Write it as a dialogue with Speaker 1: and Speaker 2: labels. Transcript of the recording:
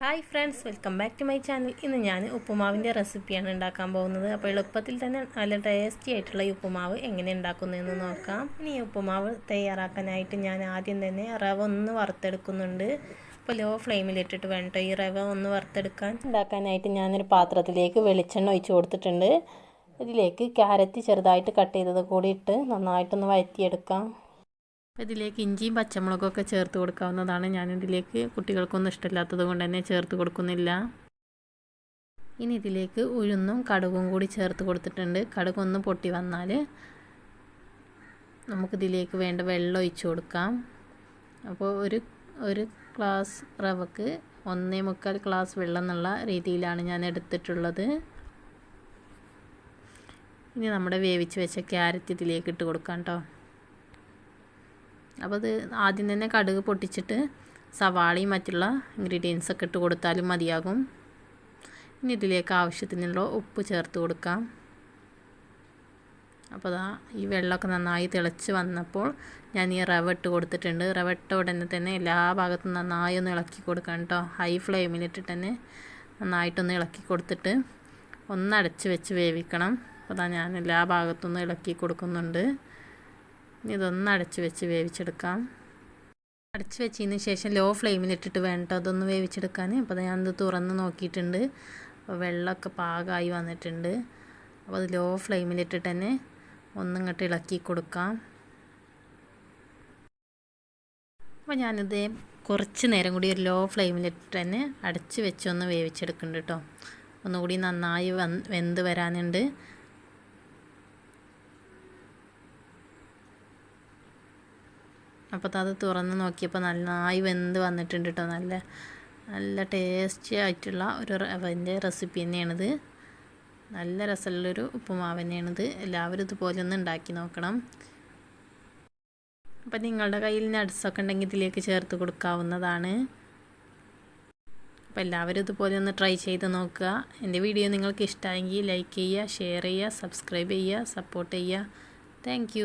Speaker 1: Hi friends, welcome back to my channel. ഇന്ന് ഞാൻ ഉപ്പുമാവിൻ്റെ റെസിപ്പിയാണ് ഉണ്ടാക്കാൻ പോകുന്നത്. അപ്പോൾ എളുപ്പത്തിൽ തന്നെ നല്ല ടേസ്റ്റി ആയിട്ടുള്ള ഈ ഉപ്പുമാവ് എങ്ങനെ ഉണ്ടാക്കുന്നതെന്ന് നോക്കാം. ഇനി ഈ ഉപ്പുമാവ് തയ്യാറാക്കാനായിട്ട് ഞാൻ ആദ്യം തന്നെ റവ ഒന്ന് വറുത്തെടുക്കുന്നുണ്ട്. അപ്പോൾ ലോ ഫ്ലെയിമിലിട്ടിട്ട് വേണ്ട ഈ റവ ഒന്ന് വറുത്തെടുക്കാൻ. ഉണ്ടാക്കാനായിട്ട് ഞാനൊരു പാത്രത്തിലേക്ക് വെളിച്ചെണ്ണ ഒഴിച്ച് കൊടുത്തിട്ടുണ്ട്. ഇതിലേക്ക് ക്യാരറ്റ് ചെറുതായിട്ട് കട്ട് ചെയ്തത് കൂടി ഇട്ട് നന്നായിട്ടൊന്ന് വഴറ്റിയെടുക്കാം. ഇതിലേക്ക് ഇഞ്ചിയും പച്ചമുളകൊക്കെ ചേർത്ത് കൊടുക്കാവുന്നതാണ്. ഞാനിതിലേക്ക് കുട്ടികൾക്കൊന്നും ഇഷ്ടമില്ലാത്തത് കൊണ്ട് തന്നെ ചേർത്ത് കൊടുക്കുന്നില്ല. ഇനി ഇതിലേക്ക് ഉഴുന്നും കടുകും കൂടി ചേർത്ത് കൊടുത്തിട്ടുണ്ട്. കടുകൊന്ന് പൊട്ടി വന്നാൽ നമുക്കിതിലേക്ക് വേണ്ട വെള്ളം ഒഴിച്ച് കൊടുക്കാം. അപ്പോൾ ഒരു ഗ്ലാസ് റവക്ക് 1.25 ഗ്ലാസ് വെള്ളം എന്നുള്ള രീതിയിലാണ് ഞാൻ എടുത്തിട്ടുള്ളത്. ഇനി നമ്മുടെ വേവിച്ച് വെച്ച ക്യാരറ്റ് ഇതിലേക്ക് ഇട്ട് കൊടുക്കാം കേട്ടോ. അപ്പോൾ അത് ആദ്യം തന്നെ കടുക് പൊട്ടിച്ചിട്ട് സവാളയും മറ്റുള്ള ഇൻഗ്രീഡിയൻസൊക്കെ ഇട്ട് കൊടുത്താലും മതിയാകും. ഇനി ഇതിലേക്ക് ആവശ്യത്തിനുള്ള ഉപ്പ് ചേർത്ത് കൊടുക്കാം. അപ്പോൾ ഈ വെള്ളമൊക്കെ നന്നായി തിളച്ച് വന്നപ്പോൾ ഞാൻ ഈ റവ ഇട്ട് കൊടുത്തിട്ടുണ്ട്. റവ ഇട്ട ഉടനെ തന്നെ എല്ലാ ഭാഗത്തും നന്നായി ഒന്ന് ഇളക്കി കൊടുക്കാം കേട്ടോ. ഹൈ ഫ്ലെയിമിലിട്ടിട്ട് തന്നെ നന്നായിട്ടൊന്ന് ഇളക്കി കൊടുത്തിട്ട് ഒന്ന് അടച്ച് വെച്ച് വേവിക്കണം. അപ്പോൾ ഞാൻ എല്ലാ ഭാഗത്തുനിന്നും ഇളക്കി കൊടുക്കുന്നുണ്ട്. ഇനി ഇതൊന്ന് അടച്ച് വെച്ച് വേവിച്ചെടുക്കാം. അടച്ച് വെച്ചതിന് ശേഷം ലോ ഫ്ലെയിമിലിട്ടിട്ട് വേണ്ട അതൊന്ന് വേവിച്ചെടുക്കാൻ. അപ്പോൾ ഞാനത് തുറന്ന് നോക്കിയിട്ടുണ്ട്. അപ്പോൾ വെള്ളമൊക്കെ പാകമായി വന്നിട്ടുണ്ട്. അപ്പോൾ അത് ലോ ഫ്ലെയിമിലിട്ടിട്ട് തന്നെ ഒന്നിങ്ങോട്ട് ഇളക്കി കൊടുക്കാം. അപ്പോൾ ഞാനിത് കുറച്ച് നേരം കൂടി ഒരു ലോ ഫ്ലെയിമിലിട്ടിട്ട് തന്നെ അടച്ച് വെച്ചൊന്ന് വേവിച്ചെടുക്കുന്നുണ്ട് കേട്ടോ. ഒന്നുകൂടി നന്നായി വെന്ത് വരാനുണ്ട്. അപ്പോൾ അത് തുറന്ന് നോക്കിയപ്പോൾ നന്നായി വെന്ത് വന്നിട്ടുണ്ട് കേട്ടോ. നല്ല ടേസ്റ്റി ആയിട്ടുള്ള ഒരു റവൻ്റെ റെസിപ്പി തന്നെയാണിത്. നല്ല രസമുള്ളൊരു ഉപ്പുമാവ് തന്നെയാണിത്. എല്ലാവരും ഇതുപോലെ ഒന്ന് ഉണ്ടാക്കി നോക്കണം. അപ്പോൾ നിങ്ങളുടെ കയ്യിൽ നട്ട്സൊക്കെ ഉണ്ടെങ്കിൽ ഇതിലേക്ക് ചേർത്ത് കൊടുക്കാവുന്നതാണ്. അപ്പോൾ എല്ലാവരും ഇതുപോലെ ഒന്ന് ട്രൈ ചെയ്ത് നോക്കുക. എൻ്റെ വീഡിയോ നിങ്ങൾക്ക് ഇഷ്ടമായെങ്കിൽ ലൈക്ക് ചെയ്യുക, ഷെയർ ചെയ്യുക, സബ്സ്ക്രൈബ് ചെയ്യുക, സപ്പോർട്ട് ചെയ്യുക. താങ്ക്